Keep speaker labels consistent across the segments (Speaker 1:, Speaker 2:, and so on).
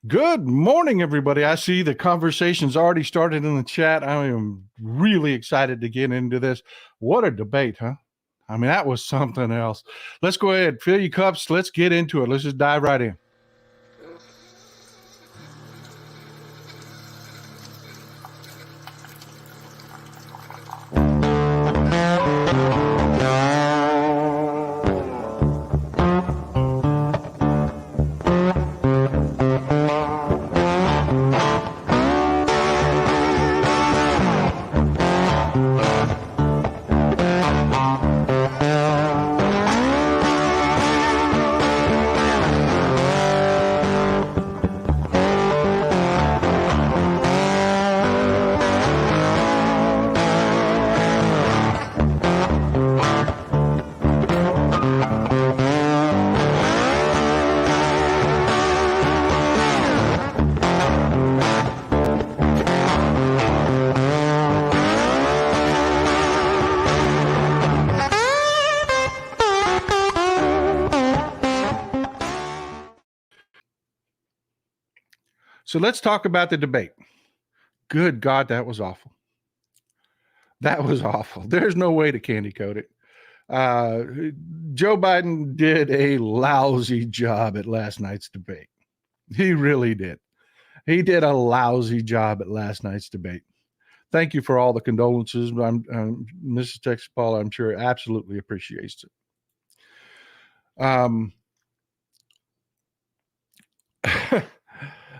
Speaker 1: Good morning, everybody. I see the conversation's already started in the chat. I am really excited to get into this. What a debate, huh? I mean, that was something else. Let's go ahead, fill your cups. Let's get into it. Let's just dive right in. So let's talk about the debate. Good God, that was awful. That was awful. There's no way to candy coat it. Joe Biden did a lousy job at last night's debate. He really did. He did a lousy job at last night's debate. Thank you for all the condolences. Mrs. Texas Paul, I'm sure, absolutely appreciates it.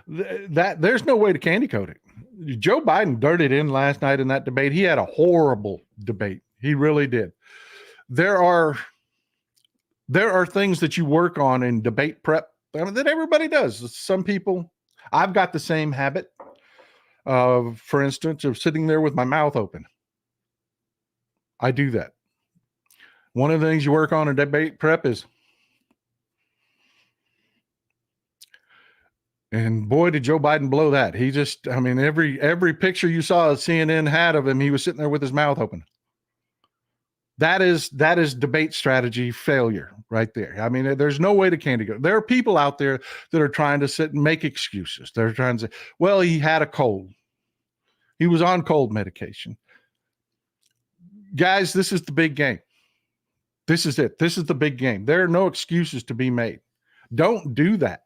Speaker 1: That there's no way to candy coat it. Joe Biden dirted in last night in that debate. He had a horrible debate. He really did. There are things that you work on in debate prep that everybody does. Some people, I've got the same habit of, for instance, of sitting there with my mouth open. I do that. One of the things you work on in debate prep is, and boy, did Joe Biden blow that. He just, I mean, every picture you saw CNN had of him, he was sitting there with his mouth open. That is debate strategy failure right there. I mean, there's no way to candy coat. There are people out there that are trying to sit and make excuses. They're trying to say, well, he had a cold. He was on cold medication. Guys, this is the big game. This is it. This is the big game. There are no excuses to be made. Don't do that.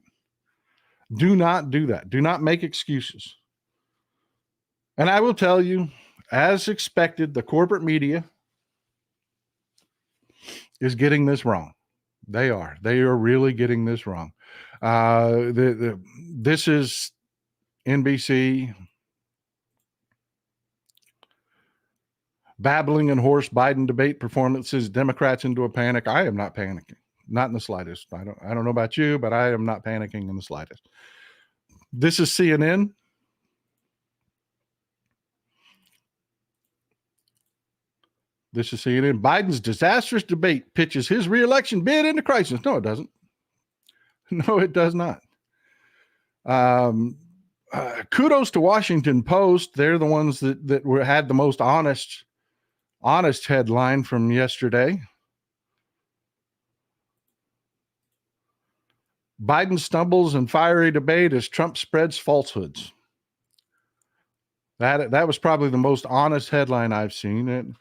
Speaker 1: Do not do that. Do not make excuses. And I will tell you, as expected, the corporate media is getting this wrong. They are really getting this wrong. This is NBC babbling and hoarse Biden debate performances Democrats into a panic. I am not panicking, not in the slightest. I don't know about you, but I am not panicking in the slightest. This is CNN. This is CNN. Biden's disastrous debate pitches his reelection bid into crisis. No, it doesn't. No, it does not. Kudos to Washington Post. They're the ones that had the most honest headline from yesterday. Biden stumbles in fiery debate as Trump spreads falsehoods. That was probably the most honest headline I've seen. And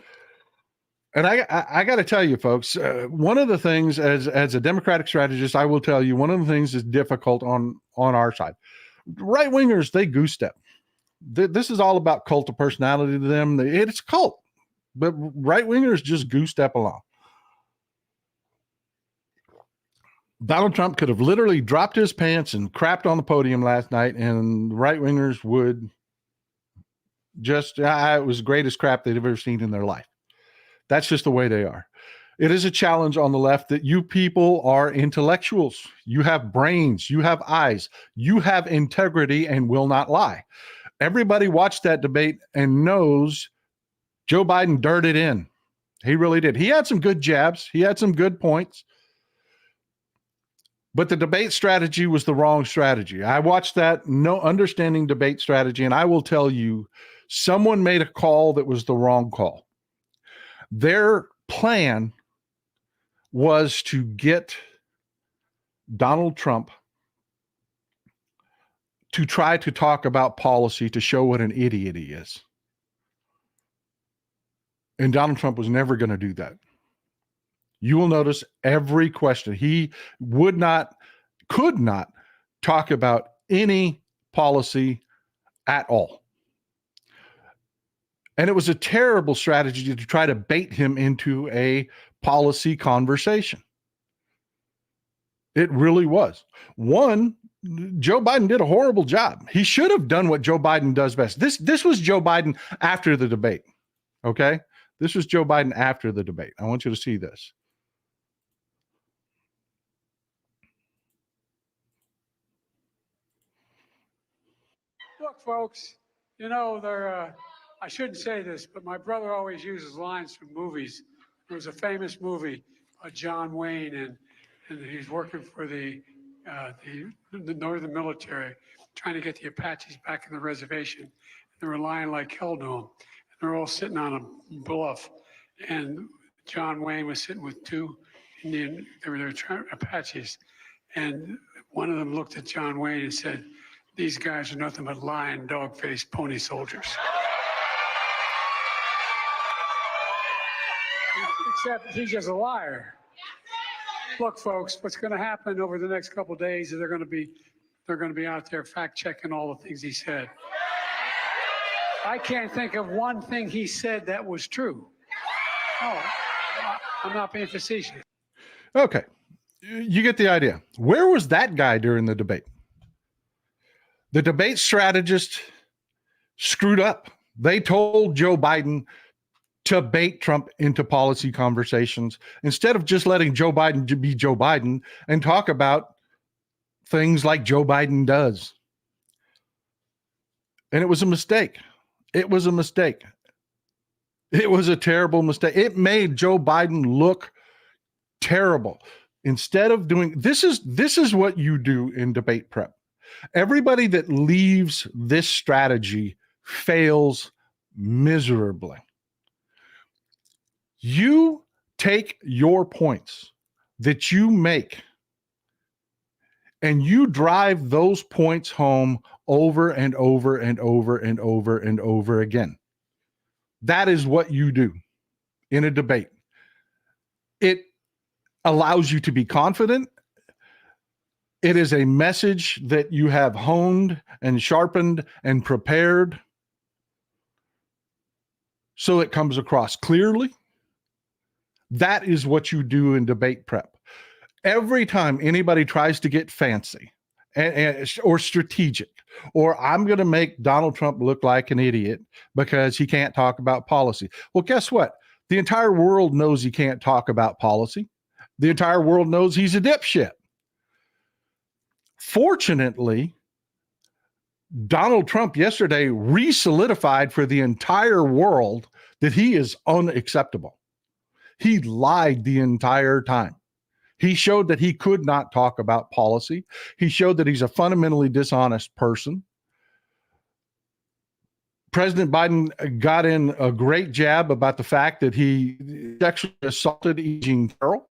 Speaker 1: I got to tell you, folks, one of the things as a Democratic strategist, I will tell you, one of the things is difficult on our side. Right wingers, they goose step. This is all about cult of personality to them. It's cult, but right wingers just goose step along. Donald Trump could have literally dropped his pants and crapped on the podium last night, and right wingers would just, it was the greatest crap they've ever seen in their life. That's just the way they are. It is a challenge on the left that you people are intellectuals. You have brains, you have eyes, you have integrity and will not lie. Everybody watched that debate and knows Joe Biden dirted in. He really did. He had some good jabs. He had some good points. But the debate strategy was the wrong strategy. I watched that, no understanding debate strategy, and I will tell you, someone made a call that was the wrong call. Their plan was to get Donald Trump to try to talk about policy to show what an idiot he is. And Donald Trump was never going to do that. You will notice every question. He could not talk about any policy at all. And it was a terrible strategy to try to bait him into a policy conversation. It really was. One, Joe Biden did a horrible job. He should have done what Joe Biden does best. This was Joe Biden after the debate. Okay? This was Joe Biden after the debate. I want you to see this.
Speaker 2: Look, folks, you know, I shouldn't say this, but my brother always uses lines from movies. There was a famous movie by John Wayne, and he's working for the Northern military, trying to get the Apaches back in the reservation. They were lying like hell to him. They're all sitting on a bluff, and John Wayne was sitting with two Indian, they were Apaches, and one of them looked at John Wayne and said, "These guys are nothing but lying, dog-faced pony soldiers." Except he's just a liar. Look, folks, what's going to happen over the next couple of days is they're going to be out there fact-checking all the things he said. I can't think of one thing he said that was true. Oh, I'm not being facetious.
Speaker 1: Okay. You get the idea. Where was that guy during the debate? The debate strategist screwed up. They told Joe Biden to bait Trump into policy conversations instead of just letting Joe Biden be Joe Biden and talk about things like Joe Biden does. And it was a mistake. It was a mistake. It was a terrible mistake. It made Joe Biden look terrible. Instead of doing this is what you do in debate prep. Everybody that leaves this strategy fails miserably. You take your points that you make and you drive those points home over and over and over and over and over again. That is what you do in a debate. It allows you to be confident. It is a message that you have honed and sharpened and prepared so it comes across clearly. That is what you do in debate prep. Every time anybody tries to get fancy or strategic, or I'm going to make Donald Trump look like an idiot because he can't talk about policy. Well, guess what? The entire world knows he can't talk about policy. The entire world knows he's a dipshit. Fortunately, Donald Trump yesterday re-solidified for the entire world that he is unacceptable. He lied the entire time. He showed that he could not talk about policy. He showed that he's a fundamentally dishonest person. President Biden got in a great jab about the fact that he sexually assaulted E. Jean Carroll.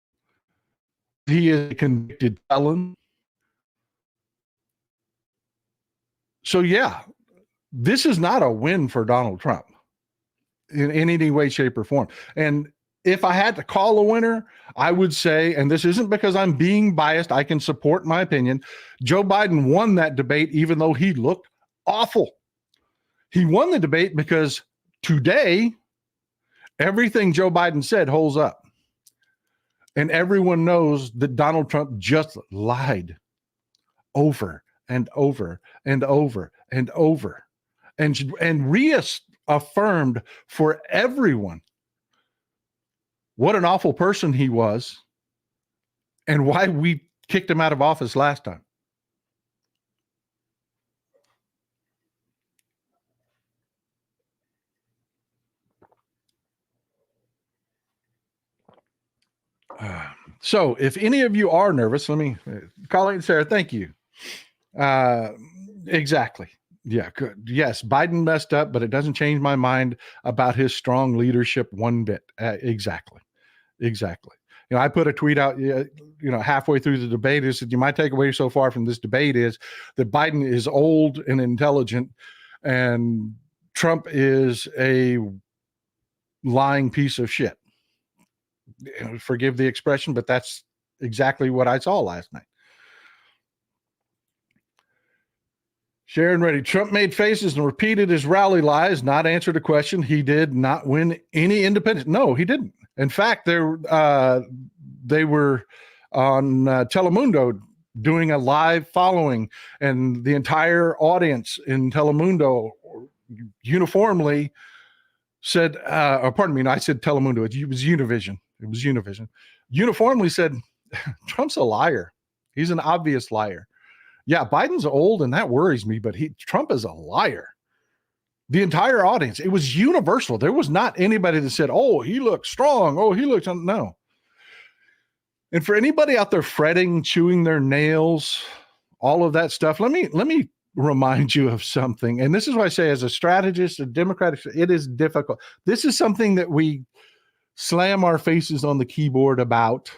Speaker 1: He is a convicted felon. So, yeah, this is not a win for Donald Trump in any way, shape, or form. And if I had to call a winner, I would say, and this isn't because I'm being biased, I can support my opinion, Joe Biden won that debate even though he looked awful. He won the debate because today, everything Joe Biden said holds up. And everyone knows that Donald Trump just lied over and over and over and over and reaffirmed for everyone what an awful person he was and why we kicked him out of office last time. So if any of you are nervous, let me Colleen, Sarah, thank you. Exactly. Yeah, good. Yes, Biden messed up, but it doesn't change my mind about his strong leadership one bit. Exactly. I put a tweet out, halfway through the debate. I said, my takeaway so far from this debate is that Biden is old and intelligent, and Trump is a lying piece of shit. Forgive the expression, but that's exactly what I saw last night. Sharon Reddy, Trump made faces and repeated his rally lies, not answered a question. He did not win any independents. No, he didn't. In fact, they were on Telemundo doing a live following, and the entire audience in Telemundo uniformly said, I said Telemundo, it was Univision. It was Univision. Uniformly said, Trump's a liar. He's an obvious liar. Yeah, Biden's old and that worries me, but Trump is a liar. The entire audience, it was universal. There was not anybody that said, oh, he looks strong. Oh, he looks, no. And for anybody out there fretting, chewing their nails, all of that stuff, let me remind you of something. And this is why I say, as a strategist, a Democratic, it is difficult. This is something that we slam our faces on the keyboard about,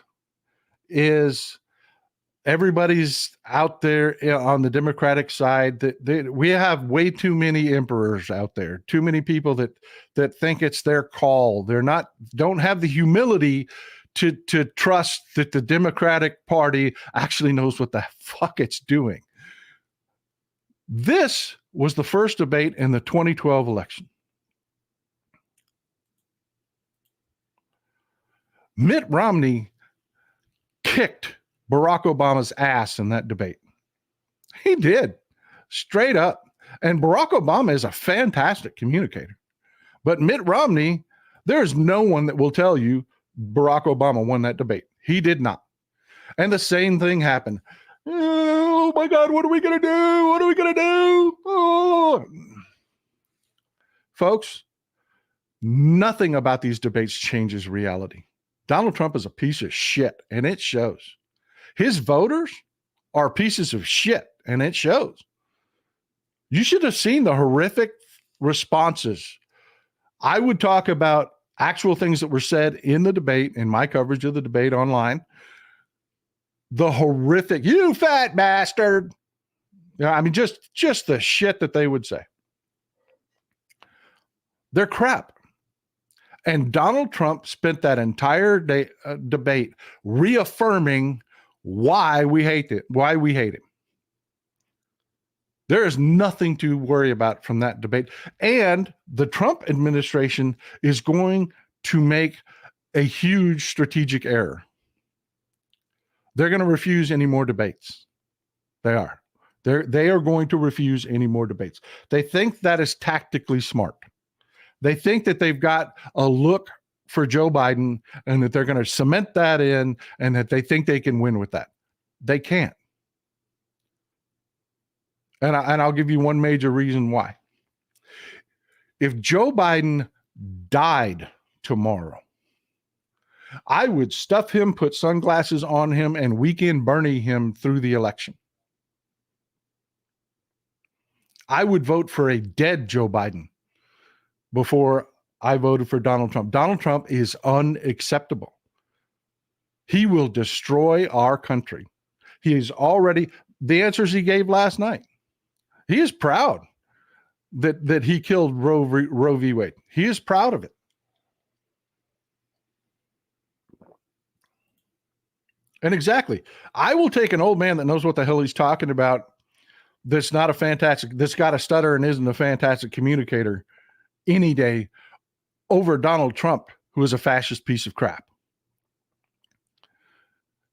Speaker 1: is everybody's out there on the Democratic side that we have way too many emperors out there, too many people that think it's their call. Don't have the humility to trust that the Democratic Party actually knows what the fuck it's doing. This was the first debate in the 2012 election. Mitt Romney kicked Barack Obama's ass in that debate. He did, straight up. And Barack Obama is a fantastic communicator. But Mitt Romney, there's no one that will tell you Barack Obama won that debate. He did not. And the same thing happened. Oh my God, what are we going to do? What are we going to do? Oh. Folks, nothing about these debates changes reality. Donald Trump is a piece of shit, and it shows. His voters are pieces of shit, and it shows. You should have seen the horrific responses. I would talk about actual things that were said in the debate, in my coverage of the debate online. The horrific, you fat bastard. Just the shit that they would say. They're crap. And Donald Trump spent that entire debate reaffirming why we hate it, why we hate him. There is nothing to worry about from that debate. And the Trump administration is going to make a huge strategic error. They're going to refuse any more debates. They are. They are going to refuse any more debates. They think that is tactically smart. They think that they've got a look for Joe Biden and that they're going to cement that in, and that they think they can win with that. They can't. And I'll give you one major reason why. If Joe Biden died tomorrow, I would stuff him, put sunglasses on him, and weekend Bernie him through the election. I would vote for a dead Joe Biden before I voted for Donald Trump. Donald Trump is unacceptable. He will destroy our country. He is already, the answers he gave last night. He is proud that he killed Roe v. Wade. He is proud of it. And exactly, I will take an old man that knows what the hell he's talking about, that's got a stutter and isn't a fantastic communicator, any day over Donald Trump, who is a fascist piece of crap.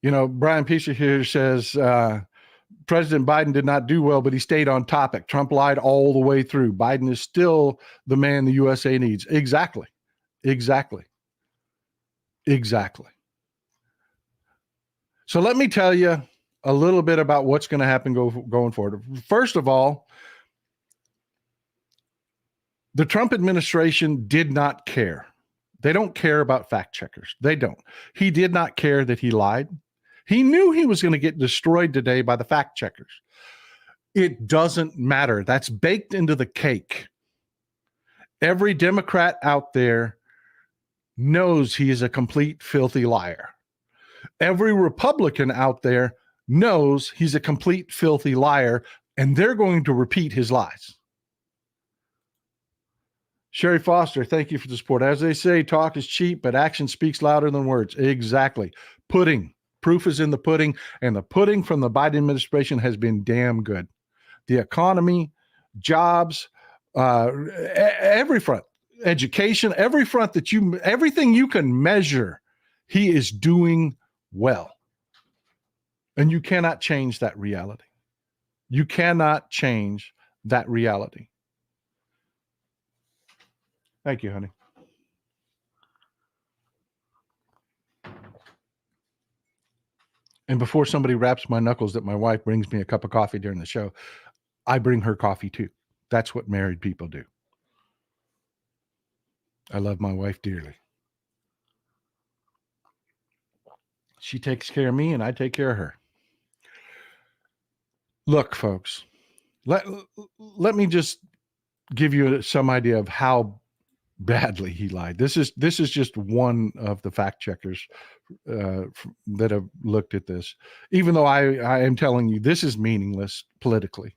Speaker 1: Brian Piescher here says, President Biden did not do well, but he stayed on topic. Trump lied all the way through. Biden is still the man the USA needs. Exactly. So let me tell you a little bit about what's going to happen going forward. First of all, the Trump administration did not care. They don't care about fact checkers. They don't. He did not care that he lied. He knew he was going to get destroyed today by the fact checkers. It doesn't matter. That's baked into the cake. Every Democrat out there knows he is a complete filthy liar. Every Republican out there knows he's a complete filthy liar, and they're going to repeat his lies. Sherry Foster, thank you for the support. As they say, talk is cheap, but action speaks louder than words. Exactly. Pudding. Proof is in the pudding, and the pudding from the Biden administration has been damn good. The economy, jobs, every front, education, everything you can measure, he is doing well. And you cannot change that reality. You cannot change that reality. Thank you, honey. And before somebody wraps my knuckles that my wife brings me a cup of coffee during the show, I bring her coffee too. That's what married people do. I love my wife dearly. She takes care of me and I take care of her. Look, folks, let me just give you some idea of how badly he lied. This is just one of the fact checkers that have looked at this, even though I am telling you this is meaningless politically.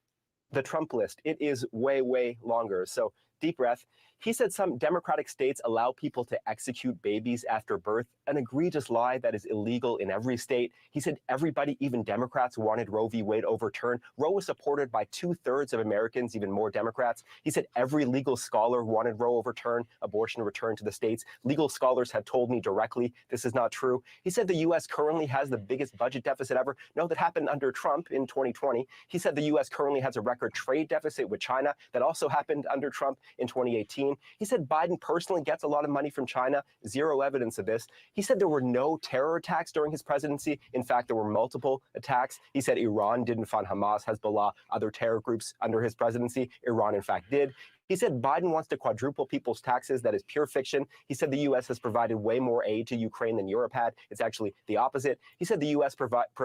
Speaker 3: The Trump list, it is way, way longer. So deep breath. He said some Democratic states allow people to execute babies after birth, an egregious lie that is illegal in every state. He said everybody, even Democrats, wanted Roe v. Wade overturned. Roe was supported by 2/3 of Americans, even more Democrats. He said every legal scholar wanted Roe overturned, abortion returned to the states. Legal scholars have told me directly this is not true. He said the U.S. currently has the biggest budget deficit ever. No, that happened under Trump in 2020. He said the U.S. currently has a record trade deficit with China. That also happened under Trump in 2018. He said Biden personally gets a lot of money from China. Zero evidence of this. He said there were no terror attacks during his presidency. In fact, there were multiple attacks. He said Iran didn't fund Hamas, Hezbollah, other terror groups under his presidency. Iran, in fact, did. He said Biden wants to quadruple people's taxes. That is pure fiction. He said the U.S. has provided way more aid to Ukraine than Europe had. It's actually the opposite. He said the U.S.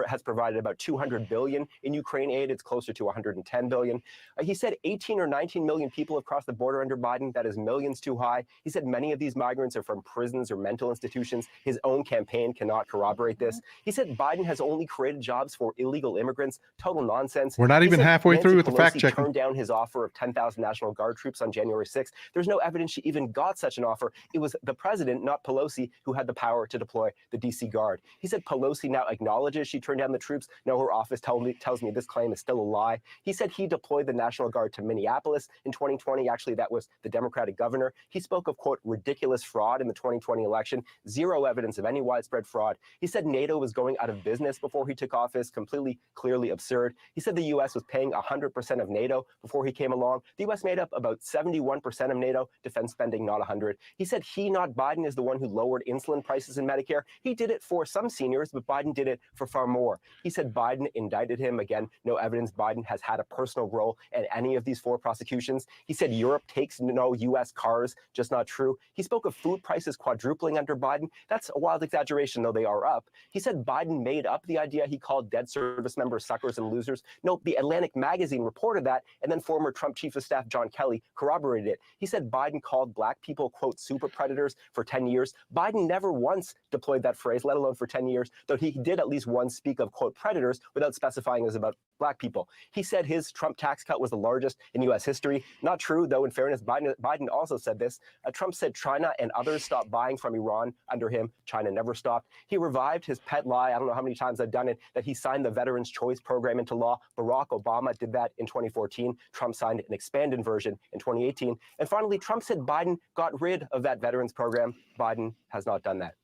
Speaker 3: has provided about $200 billion in Ukraine aid. It's closer to $110 billion. He said 18 or 19 million people have crossed the border under Biden. That is millions too high. He said many of these migrants are from prisons or mental institutions. His own campaign cannot corroborate this. He said Biden has only created jobs for illegal immigrants. Total nonsense.
Speaker 1: We're not even halfway through with the fact check.
Speaker 3: Turned down his offer of 10,000 National Guard troops on January 6th. There's no evidence she even got such an offer. It was the president, not Pelosi, who had the power to deploy the DC Guard. He said Pelosi now acknowledges she turned down the troops. No, her office tells me this claim is still a lie. He said he deployed the National Guard to Minneapolis in 2020. Actually, that was the Democratic governor. He spoke of, quote, ridiculous fraud in the 2020 election. Zero evidence of any widespread fraud. He said NATO was going out of business before he took office. Completely, clearly absurd. He said the U.S. was paying 100% of NATO before he came along. The U.S. made up about 71% of NATO defense spending, not 100. He said he, not Biden, is the one who lowered insulin prices in Medicare. He did it for some seniors, but Biden did it for far more. He said Biden indicted him. Again, no evidence Biden has had a personal role in any of these 4 prosecutions. He said Europe takes no U.S. cars, just not true. He spoke of food prices quadrupling under Biden. That's a wild exaggeration, though they are up. He said Biden made up the idea he called dead service members suckers and losers. No, the Atlantic magazine reported that, and then former Trump chief of staff John Kelly corroborated it. He said Biden called black people, quote, super predators for 10 years. Biden never once deployed that phrase, let alone for 10 years, though he did at least once speak of, quote, predators without specifying it was about black people. He said his Trump tax cut was the largest in U.S. history. Not true, though, in fairness, Biden also said this. Trump said China and others stopped buying from Iran under him. China never stopped. He revived his pet lie. I don't know how many times I've done it, that he signed the Veterans Choice Program into law. Barack Obama did that in 2014. Trump signed an expanded version in 2018. And finally, Trump said Biden got rid of that veterans program. Biden has not done that.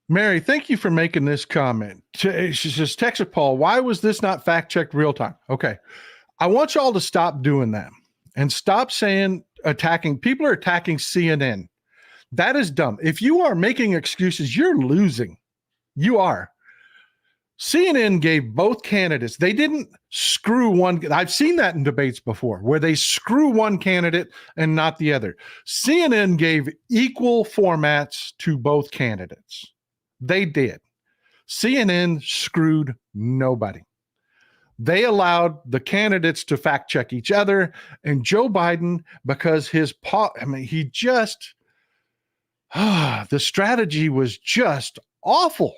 Speaker 1: Mary, thank you for making this comment. She says, Texas Paul, why was this not fact-checked real time? Okay. I want y'all to stop doing that and stop saying people are attacking CNN. That is dumb. If you are making excuses, you're losing. You are. CNN gave both candidates. They didn't screw one. I've seen that in debates before where they screw one candidate and not the other. CNN gave equal formats to both candidates. They did. CNN screwed nobody. They allowed the candidates to fact check each other, and Joe Biden, because he just, the strategy was just awful.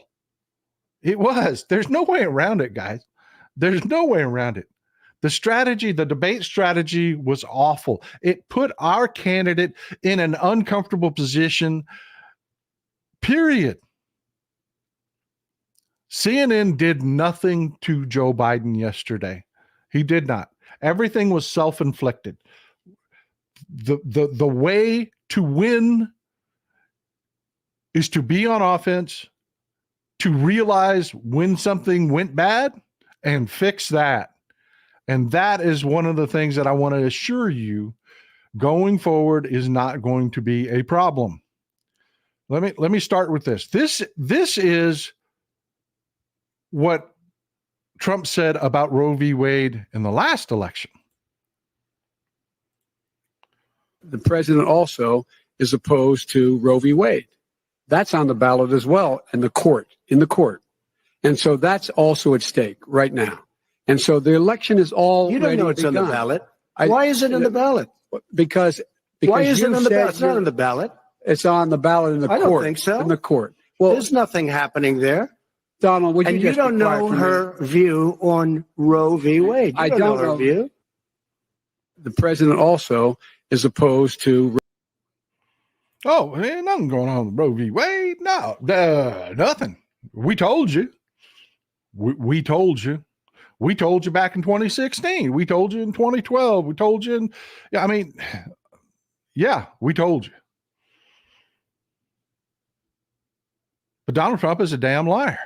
Speaker 1: It was. There's no way around it, guys. There's no way around it. The debate strategy was awful. It put our candidate in an uncomfortable position, period. CNN did nothing to Joe Biden yesterday. He did not. Everything was self-inflicted. The way to win is to be on offense, to realize when something went bad and fix that. And that is one of the things that I want to assure you going forward is not going to be a problem. Let me start with this. This is what Trump said about Roe v. Wade in the last election.
Speaker 2: The president also is opposed to Roe v. Wade. That's on the ballot as well in the court. And so that's also at stake right now. And so the election is all.
Speaker 4: You don't know it's on the ballot. Why is it on the ballot?
Speaker 2: Because
Speaker 4: why is it on the ballot? It's not
Speaker 2: you're-
Speaker 4: on the ballot.
Speaker 2: It's on the ballot in the
Speaker 4: I
Speaker 2: court.
Speaker 4: don't think so.
Speaker 2: In the court. Well,
Speaker 4: There's nothing happening there.
Speaker 2: Donald, would
Speaker 4: And
Speaker 2: you
Speaker 4: you
Speaker 2: just be
Speaker 4: don't
Speaker 2: quiet
Speaker 4: know
Speaker 2: for a minute?
Speaker 4: her view on Roe v. Wade. You
Speaker 2: I
Speaker 4: don't
Speaker 2: don't
Speaker 4: know her
Speaker 2: know.
Speaker 4: view.
Speaker 2: The president also is opposed to.
Speaker 1: Oh, ain't nothing going on with Roe v. Wade. No, nothing. We told you. We told you. We told you back in 2016. We told you in 2012. We told you we told you. But Donald Trump is a damn liar.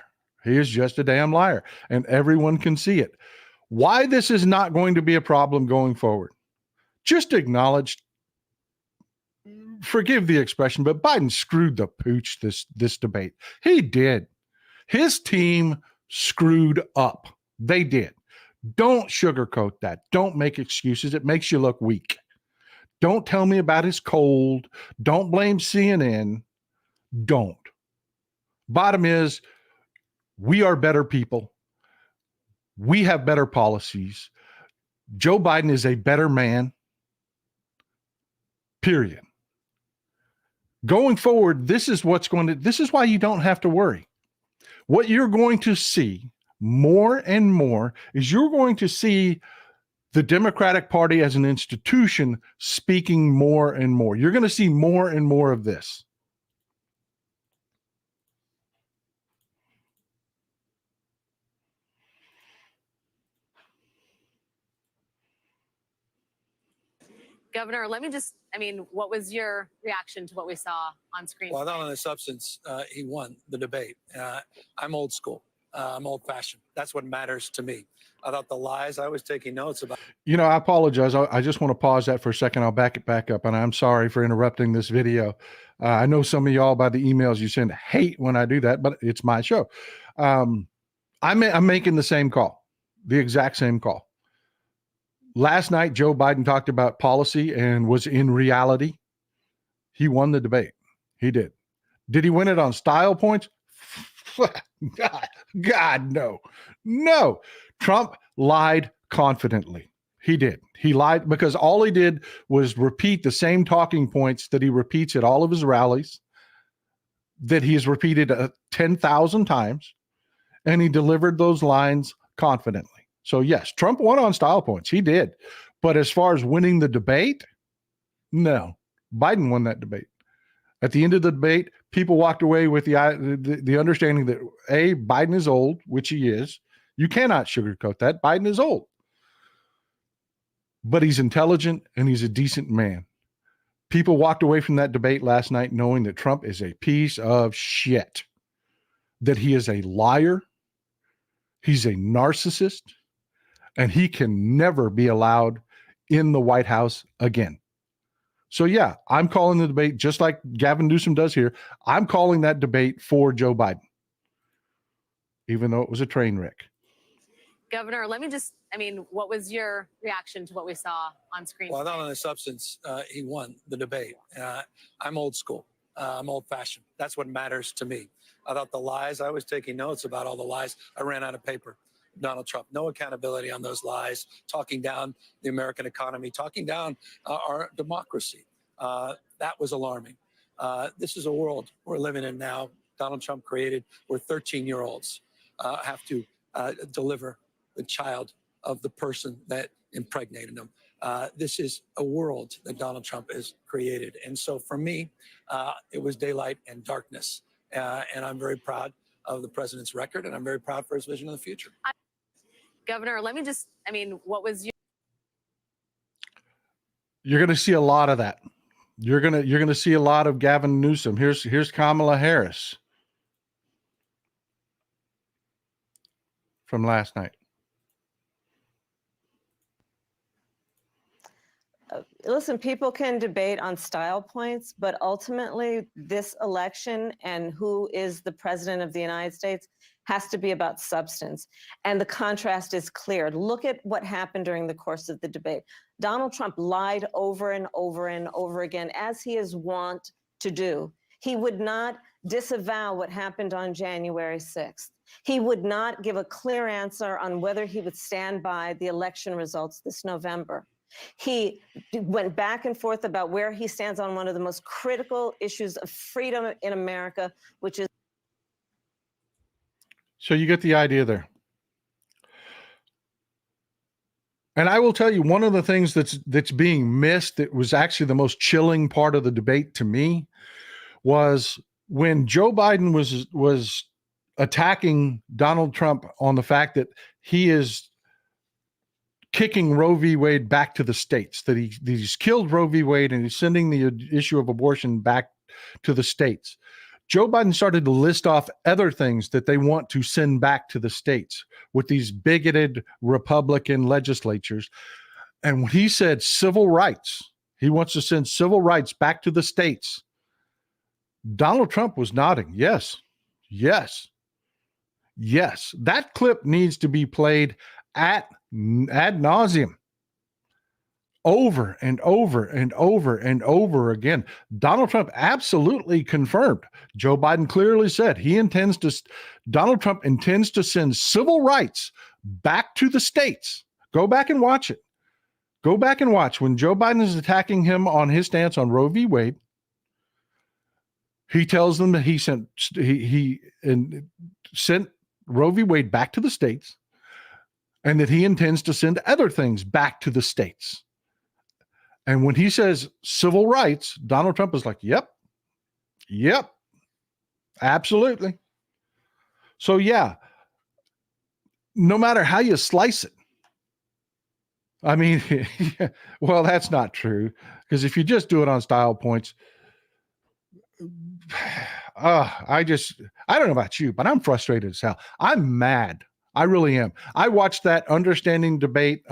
Speaker 1: He is just a damn liar, and everyone can see it. Why this is not going to be a problem going forward? Just acknowledge, forgive the expression, but Biden screwed the pooch this debate. He did. His team screwed up. They did. Don't sugarcoat that. Don't make excuses. It makes you look weak. Don't tell me about his cold. Don't blame CNN. Don't. Bottom is, we are better people. We have better policies. Joe Biden is a better man. Period. Going forward, this is why you don't have to worry. What you're going to see more and more is you're going to see the Democratic Party as an institution speaking more and more. You're going to see more and more of this.
Speaker 5: Governor, what was your reaction to what we saw on screen?
Speaker 6: Well, not on the substance. He won the debate. I'm old school. I'm old fashioned. That's what matters to me. I thought the lies I was taking notes about.
Speaker 1: I apologize. I just want to pause that for a second. I'll back it back up. And I'm sorry for interrupting this video. I know some of y'all by the emails you send hate when I do that, but it's my show. I'm making the same call, the exact same call. Last night, Joe Biden talked about policy and was in reality. He won the debate. He did. Did he win it on style points? God, no. No. Trump lied confidently. He did. He lied because all he did was repeat the same talking points that he repeats at all of his rallies, that he has repeated 10,000 times, and he delivered those lines confidently. So yes, Trump won on style points. He did. But as far as winning the debate, no. Biden won that debate. At the end of the debate, people walked away with the understanding that A, Biden is old, which he is. You cannot sugarcoat that. Biden is old. But he's intelligent and he's a decent man. People walked away from that debate last night knowing that Trump is a piece of shit, that he is a liar, he's a narcissist, and he can never be allowed in the White House again. So yeah, I'm calling the debate just like Gavin Newsom does here. I'm calling that debate for Joe Biden, even though it was a train wreck.
Speaker 5: Governor, what was your reaction to what we saw on screen?
Speaker 6: Well, not on the substance. He won the debate. I'm old school. I'm old fashioned. That's what matters to me. I thought the lies I was taking notes about, all the lies, I ran out of paper. Donald Trump. No accountability on those lies, talking down the American economy, talking down our democracy. That was alarming. This is a world we're living in now. Donald Trump created where 13-year-olds have to deliver the child of the person that impregnated them. This is a world that Donald Trump has created. And so for me, it was daylight and darkness. And I'm very proud of the president's record, and I'm very proud for his vision of the future.
Speaker 5: Governor, let me just, what was your
Speaker 1: You're going to see a lot of that. You're going to see a lot of Gavin Newsom. Here's Kamala Harris from last night.
Speaker 7: Listen, people can debate on style points, but ultimately this election and who is the president of the United States has to be about substance. And the contrast is clear. Look at what happened during the course of the debate. Donald Trump lied over and over and over again, as he is wont to do. He would not disavow what happened on January 6th. He would not give a clear answer on whether he would stand by the election results this November. He went back and forth about where he stands on one of the most critical issues of freedom in America, which is.
Speaker 1: So you get the idea there. And I will tell you, one of the things that's being missed, that was actually the most chilling part of the debate to me, was when Joe Biden was attacking Donald Trump on the fact that he is kicking Roe v. Wade back to the states, that he's killed Roe v. Wade and he's sending the issue of abortion back to the states. Joe Biden started to list off other things that they want to send back to the states with these bigoted Republican legislatures. And when he said civil rights, he wants to send civil rights back to the states, Donald Trump was nodding. Yes, yes, yes. That clip needs to be played ad nauseum, over and over and over and over again. Donald Trump absolutely confirmed. Joe Biden clearly said Donald Trump intends to send civil rights back to the states. Go back and watch it. Go back and watch when Joe Biden is attacking him on his stance on Roe v. Wade. He tells them that he sent Roe v. Wade back to the states, and that he intends to send other things back to the states. And when he says civil rights, Donald Trump is like, yep, absolutely. So yeah, no matter how you slice it, I mean, well, that's not true, because if you just do it on style points, I don't know about you, but I'm frustrated as hell. I'm mad. I really am. I watched that understanding debate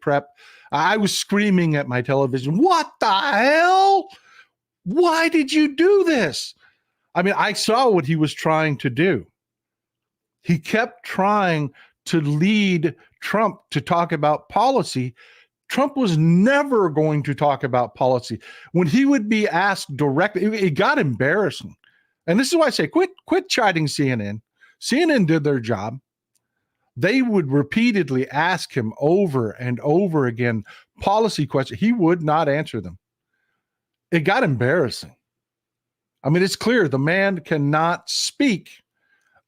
Speaker 1: prep. I was screaming at my television, what the hell? Why did you do this? I mean, I saw what he was trying to do. He kept trying to lead Trump to talk about policy. Trump was never going to talk about policy. When he would be asked directly, it got embarrassing. And this is why I say, quit chiding CNN. CNN did their job. They would repeatedly ask him over and over again policy questions. He would not answer them. It got embarrassing. I mean, it's clear the man cannot speak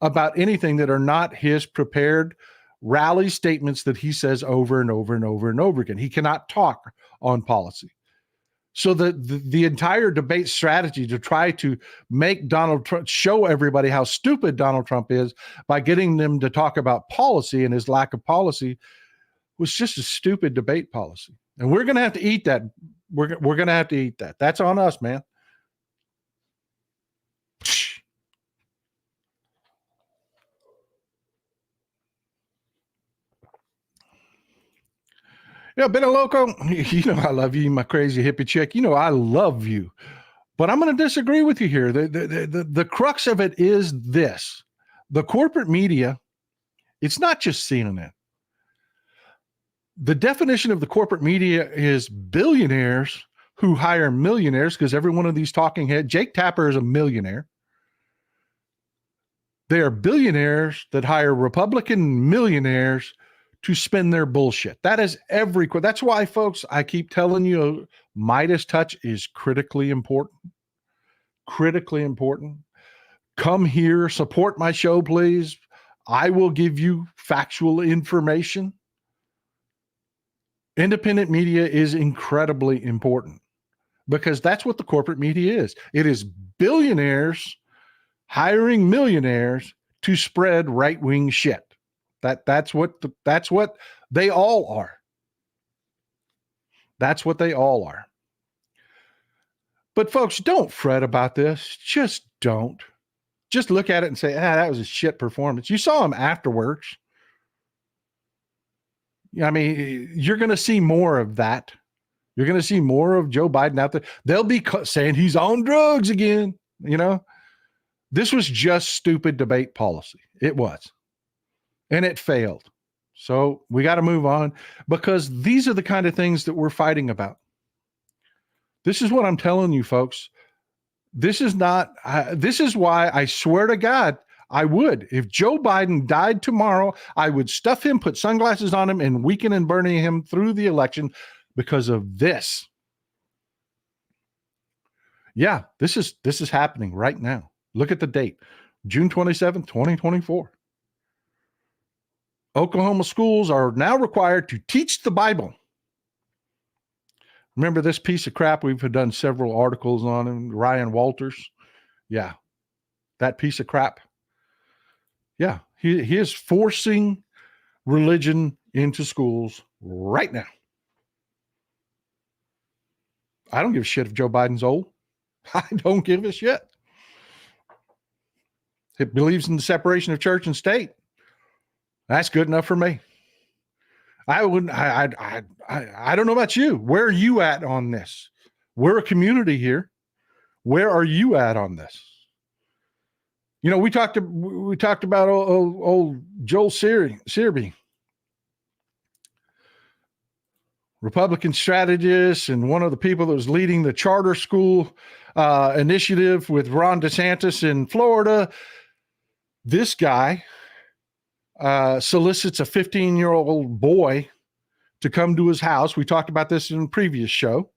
Speaker 1: about anything that are not his prepared rally statements that he says over and over and over and over again. He cannot talk on policy. So the entire debate strategy to try to make Donald Trump, show everybody how stupid Donald Trump is by getting them to talk about policy and his lack of policy, was just a stupid debate policy. And we're going to have to eat that. We're going to have to eat that. That's on us, man. Yeah, Benny Loco, you know I love you, my crazy hippie chick. You know I love you. But I'm going to disagree with you here. The crux of it is this. The corporate media, it's not just CNN. The definition of the corporate media is billionaires who hire millionaires, because every one of these talking heads, Jake Tapper is a millionaire. They are billionaires that hire Republican millionaires to spend their bullshit. That is that's why, folks, I keep telling you, Midas touch is critically important. Critically important. Come here, support my show, please. I will give you factual information. Independent media is incredibly important because that's what the corporate media is. It is billionaires hiring millionaires to spread right-wing shit. That's what they all are. That's what they all are. But folks, don't fret about this. Just don't. Just look at it and say, that was a shit performance. You saw him afterwards. I mean, you're going to see more of that. You're going to see more of Joe Biden out there. They'll be saying he's on drugs again. You know, this was just stupid debate policy. It was. And it failed. So we got to move on because these are the kind of things that we're fighting about. This is what I'm telling you, folks. This is not, this is why I swear to God, I would. If Joe Biden died tomorrow, I would stuff him, put sunglasses on him, and weaken and burning him through the election because of this. Yeah, this is happening right now. Look at the date, June 27th, 2024. Oklahoma schools are now required to teach the Bible. Remember this piece of crap? We've done several articles on him, Ryan Walters. Yeah, that piece of crap. Yeah, he is forcing religion into schools right now. I don't give a shit if Joe Biden's old. I don't give a shit. He believes in the separation of church and state. That's good enough for me. I wouldn't. I don't know about you. Where are you at on this? We're a community here. Where are you at on this? You know, we talked about old Joel Searby, Republican strategist, and one of the people that was leading the charter school initiative with Ron DeSantis in Florida. This guy solicits a 15-year-old boy to come to his house. We talked about this in a previous show.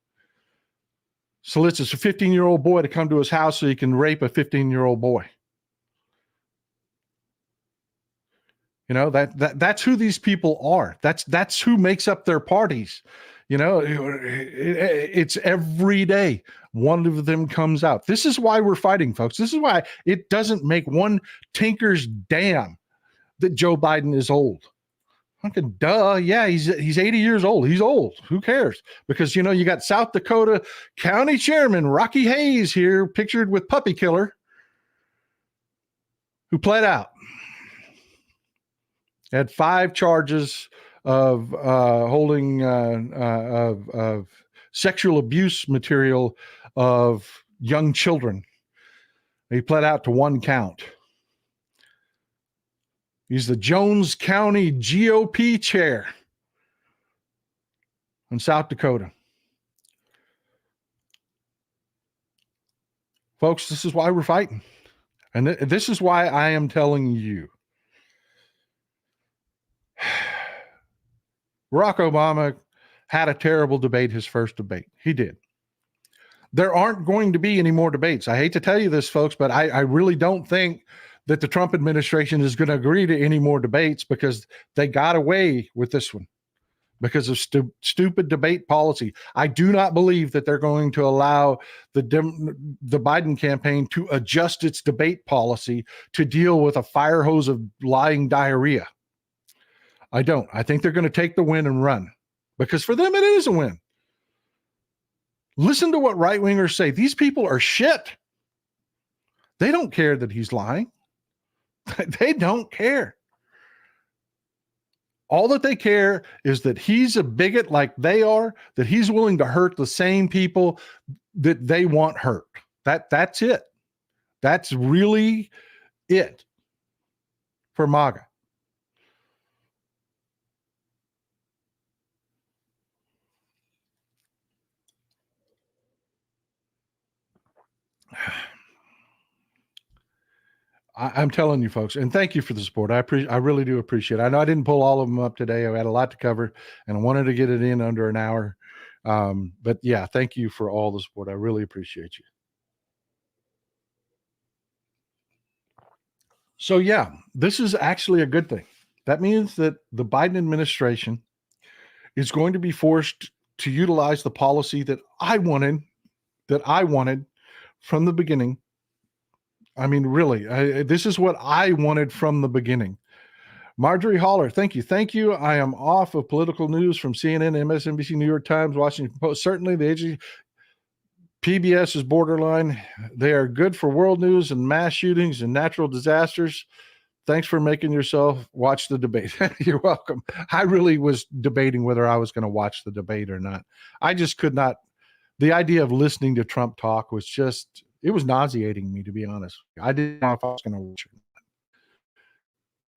Speaker 1: Solicits a 15-year-old boy to come to his house so he can rape a 15-year-old boy. You know, that's who these people are. That's who makes up their parties. You know, it's every day one of them comes out. This is why we're fighting, folks. This is why it doesn't make one tinker's damn that Joe Biden is old. Fucking duh. Yeah, he's 80 years old. He's old. Who cares? Because, you know, you got South Dakota County Chairman Rocky Hayes here pictured with Puppy Killer who pled out. Had 5 charges of holding of sexual abuse material of young children. He pled out to 1 count. He's the Jones County GOP chair in South Dakota. Folks, this is why we're fighting. And this is why I am telling you. Barack Obama had a terrible debate, his first debate. He did. There aren't going to be any more debates. I hate to tell you this, folks, but I really don't think that the Trump administration is going to agree to any more debates because they got away with this one because of stupid debate policy. I do not believe that they're going to allow the Biden campaign to adjust its debate policy to deal with a fire hose of lying diarrhea. I don't. I think they're going to take the win and run because for them, it is a win. Listen to what right-wingers say. These people are shit. They don't care that he's lying. They don't care. All that they care is that he's a bigot like they are, that he's willing to hurt the same people that they want hurt. That's it. That's really it for MAGA. I'm telling you, folks, and thank you for the support. I really do appreciate it. I know I didn't pull all of them up today. I had a lot to cover, and I wanted to get it in under an hour. But yeah, thank you for all the support. I really appreciate you. So yeah, this is actually a good thing. That means that the Biden administration is going to be forced to utilize the policy that I wanted from the beginning. I mean, really, this is what I wanted from the beginning. Marjorie Haller, thank you. Thank you. I am off of political news from CNN, MSNBC, New York Times, Washington Post. Certainly the agency, PBS is borderline. They are good for world news and mass shootings and natural disasters. Thanks for making yourself watch the debate. You're welcome. I really was debating whether I was going to watch the debate or not. I just could not. The idea of listening to Trump talk was just, it was nauseating me, to be honest. I didn't know if I was going to watch it.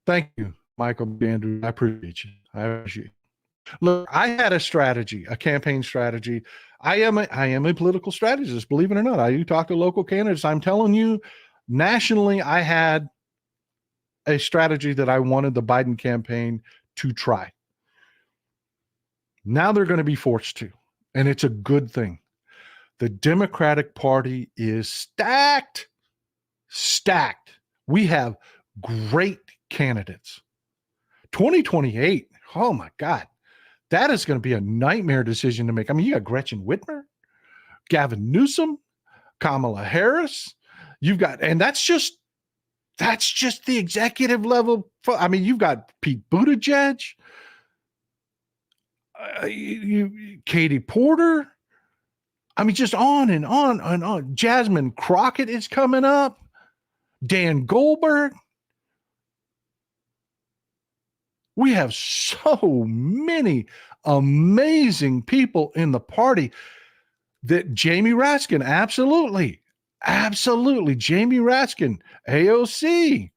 Speaker 1: Thank you, Michael Andrew. I appreciate you. I appreciate you. Look, I had a strategy, a campaign strategy. I am a political strategist, believe it or not. I do talk to local candidates. I'm telling you, nationally, I had a strategy that I wanted the Biden campaign to try. Now they're going to be forced to, and it's a good thing. The Democratic Party is stacked. We have great candidates. 2028, oh my God, that is going to be a nightmare decision to make. I mean, you got Gretchen Whitmer, Gavin Newsom, Kamala Harris. You've got, and that's just the executive level. I mean, you've got Pete Buttigieg, Katie Porter. I mean, just on and on and on. Jasmine Crockett is coming up. Dan Goldberg. We have so many amazing people in the party that Jamie Raskin, absolutely. Jamie Raskin, AOC,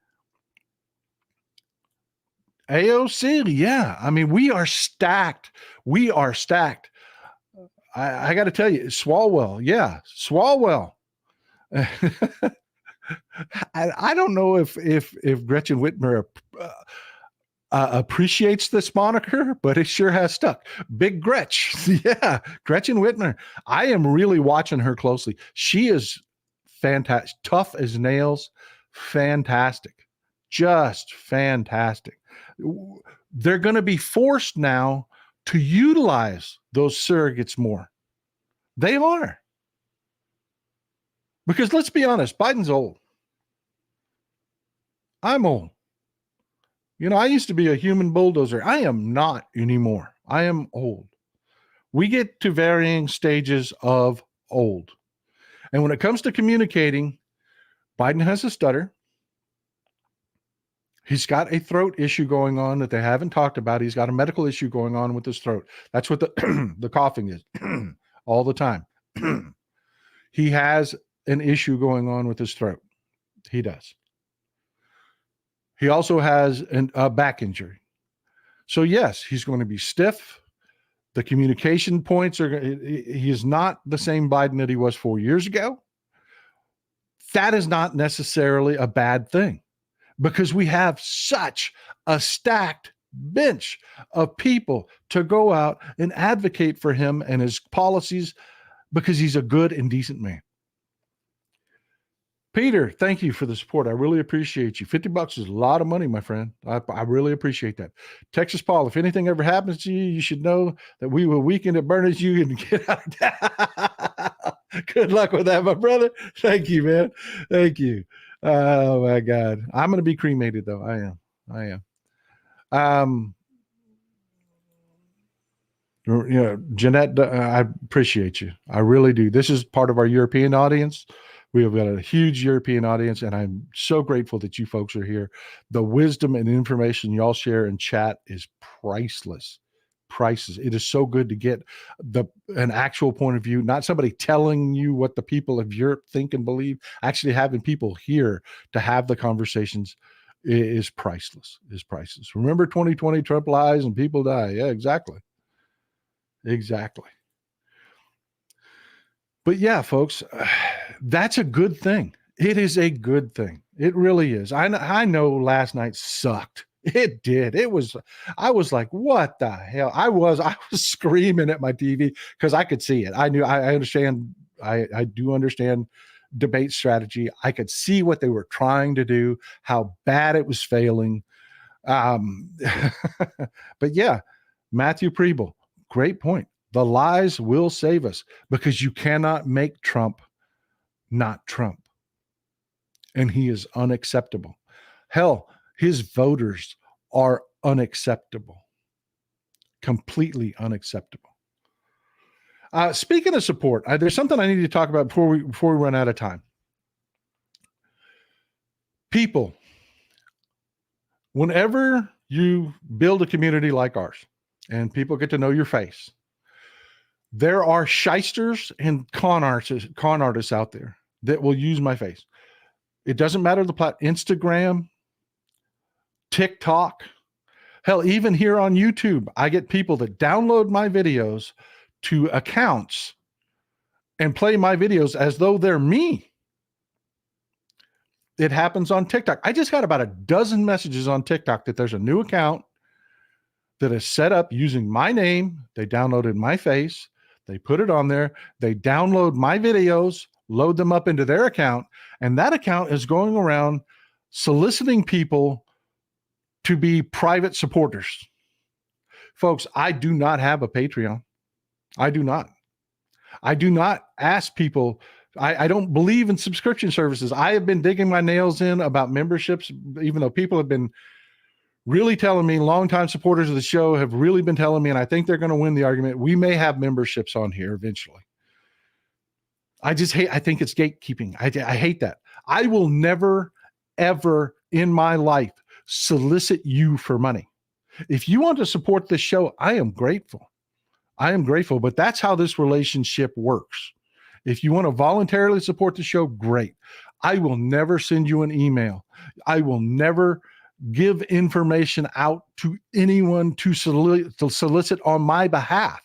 Speaker 1: yeah. I mean, we are stacked. I got to tell you, Swalwell. I don't know if Gretchen Whitmer appreciates this moniker, but it sure has stuck. Big Gretch. Yeah, Gretchen Whitmer. I am really watching her closely. She is fantastic, tough as nails, fantastic, just fantastic. They're going to be forced now to utilize those surrogates more. They are. Because let's be honest, Biden's old. I'm old. You know, I used to be a human bulldozer. I am not anymore. I am old. We get to varying stages of old. And when it comes to communicating, Biden has a stutter. He's got a throat issue going on that they haven't talked about. He's got a medical issue going on with his throat. That's what the coughing is all the time. He has an issue going on with his throat. He does. He also has a back injury. So yes, he's going to be stiff. The communication points he is not the same Biden that he was 4 years ago. That is not necessarily a bad thing because we have such a stacked bench of people to go out and advocate for him and his policies because he's a good and decent man. Peter, thank you for the support. I really appreciate you. $50 is a lot of money, my friend. I really appreciate that. Texas Paul, if anything ever happens to you, you should know that we will weekend at Berners you and get out of town. Good luck with that, my brother. Thank you, man. Thank you. Oh my God. I'm going to be cremated though. I am. You know, Jeanette, I appreciate you. I really do. This is part of our European audience. We have got a huge European audience, and I'm so grateful that you folks are here. The wisdom and information y'all share in chat is priceless. Priceless. It is so good to get an actual point of view, not somebody telling you what the people of Europe think and believe. Actually having people here to have the conversations is priceless. Is priceless. Remember 2020, Trump lies and people die. Yeah, exactly. Exactly. But yeah, folks, that's a good thing. It is a good thing. It really is. I know last night sucked. It did. I was like, what the hell? I was screaming at my TV because I could see it. I understand. I do understand debate strategy. I could see what they were trying to do, how bad it was failing. But yeah, Matthew Preble, great point. The lies will save us because you cannot make Trump not Trump. And he is unacceptable. Hell, his voters are unacceptable. Completely unacceptable. Speaking of support, there's something I need to talk about before we run out of time. People, whenever you build a community like ours and people get to know your face, there are shysters and con artists out there that will use my face. It doesn't matter the platform, Instagram, TikTok, hell, even here on YouTube, I get people that download my videos to accounts and play my videos as though they're me. It happens on TikTok. I just got about a dozen messages on TikTok that there's a new account that is set up using my name. They downloaded my face. They put it on there. They download my videos, load them up into their account, and that account is going around soliciting people to be private supporters. Folks, I do not have a Patreon. I do not. I do not ask people. I don't believe in subscription services. I have been digging my nails in about memberships, even though people have been really telling me, longtime supporters of the show have really been telling me, and I think they're going to win the argument, we may have memberships on here eventually. I think it's gatekeeping. I hate that. I will never, ever in my life solicit you for money. If you want to support this show, I am grateful. But that's how this relationship works. If you want to voluntarily support the show, great. I will never send you an email. I will never give information out to anyone to solicit on my behalf.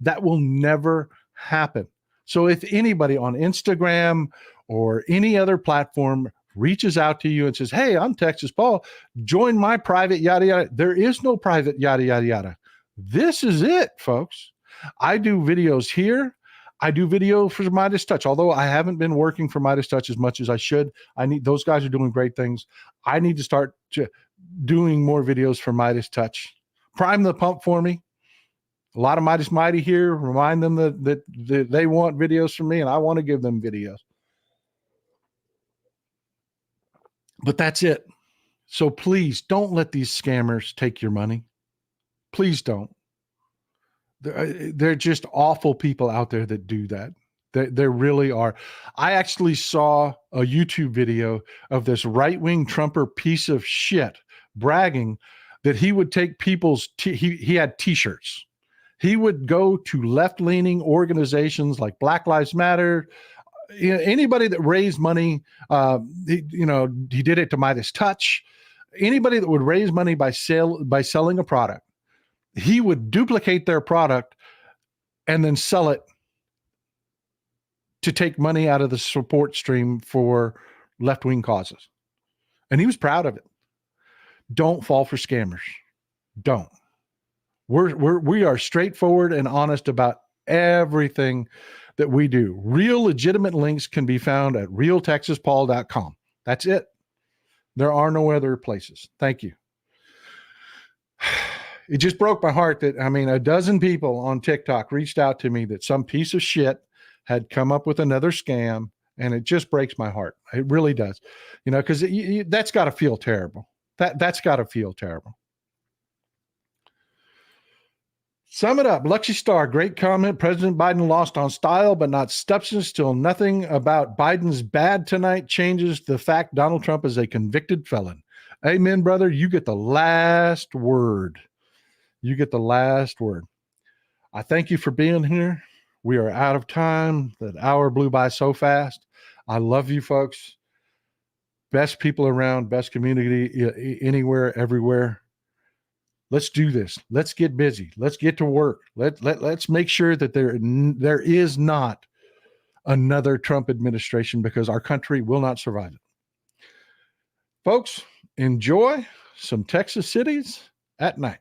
Speaker 1: That will never happen. So if anybody on Instagram or any other platform reaches out to you and says, hey, I'm Texas Paul, join my private yada yada. There is no private yada yada yada. This is it, folks. I do videos here. I do video for Midas Touch, although I haven't been working for Midas Touch as much as I should. Those guys are doing great things. I need to start doing more videos for Midas Touch. Prime the pump for me. A lot of Midas Mighty here. Remind them that they want videos from me, and I want to give them videos. But that's it. So please don't let these scammers take your money. Please don't. They're just awful people out there that do that. There really are. I actually saw a YouTube video of this right-wing Trumper piece of shit bragging that he would take people's, he had t-shirts. He would go to left-leaning organizations like Black Lives Matter, anybody that raised money. He did it to Midas Touch. Anybody that would raise money by selling a product, he would duplicate their product and then sell it to take money out of the support stream for left-wing causes. And he was proud of it. Don't fall for scammers. Don't. We are straightforward and honest about everything that we do. Real legitimate links can be found at realtexaspaul.com. That's it. There are no other places. Thank you. It just broke my heart that, a dozen people on TikTok reached out to me that some piece of shit had come up with another scam, and it just breaks my heart. It really does. Because that's got to feel terrible. That's got to feel terrible. Sum it up. Luxy Star, great comment. President Biden lost on style, but not substance. Still nothing about Biden's bad tonight changes the fact Donald Trump is a convicted felon. Amen, brother. You get the last word. You get the last word. I thank you for being here. We are out of time. That hour blew by so fast. I love you folks. Best people around, best community anywhere, everywhere. Let's do this. Let's get busy. Let's get to work. Let's make sure that there is not another Trump administration, because our country will not survive it. Folks, enjoy some Texas cities at night.